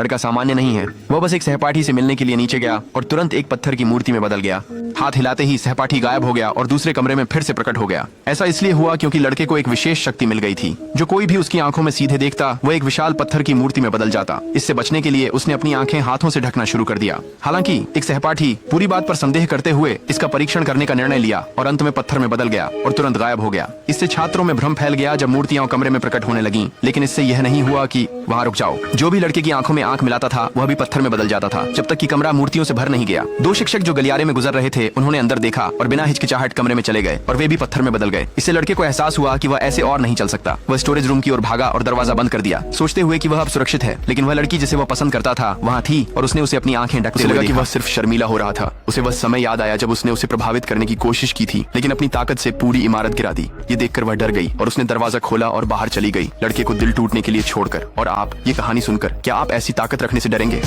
लड़का सामान्य नहीं है। वह बस एक सहपाठी से मिलने के लिए नीचे गया और तुरंत एक पत्थर की मूर्ति में बदल गया। हाथ हिलाते ही सहपाठी गायब हो गया और दूसरे कमरे में फिर से प्रकट हो गया। ऐसा इसलिए हुआ क्योंकि लड़के को एक विशेष शक्ति मिल गई थी। जो कोई भी उसकी आंखों में सीधे देखता वह एक विशाल पत्थर की मूर्ति में बदल जाता। इससे बचने के लिए उसने अपनी आंखें हाथों से ढकना शुरू कर दिया। हालांकि एक सहपाठी पूरी बात पर संदेह करते हुए इसका परीक्षण करने का निर्णय लिया और अंत में पत्थर में बदल गया और तुरंत गायब हो गया। इससे छात्रों में भ्रम फैल गया जब मूर्तियां कमरे में प्रकट होने लगीं। लेकिन इससे यह नहीं हुआ कि वहां रुक जाओ। जो भी लड़के की आंखों में आंख मिलाता था वह भी पत्थर में बदल जाता था जब तक कि कमरा मूर्तियों से भर नहीं गया। दो शिक्षक जो गलियारे में गुजर रहे थे उन्होंने अंदर देखा और बिना हिचकिचाहट कमरे में चले गए और वे भी पत्थर में बदल गए। इससे लड़के को एहसास हुआ कि वह ऐसे और नहीं चल सकता। वह स्टोरेज रूम की ओर भागा और दरवाजा बंद कर दिया, सोचते हुए कि वह अब सुरक्षित है। लेकिन वह लड़की जिसे वह पसंद करता था वहाँ थी और उसने उसे अपनी आंखें ढकते लगा कि वह सिर्फ शर्मीला हो रहा था। उसे वह समय याद आया जब उसने उसे प्रभावित करने की कोशिश की थी लेकिन अपनी ताकत से पूरी इमारत गिरा दी। ये देखकर वह डर गई और उसने दरवाजा खोला और बाहर चली गई, लड़के को दिल टूटने के लिए छोड़कर। और आप ये कहानी सुनकर क्या आप ऐसी ताकत रखने से डरेंगे?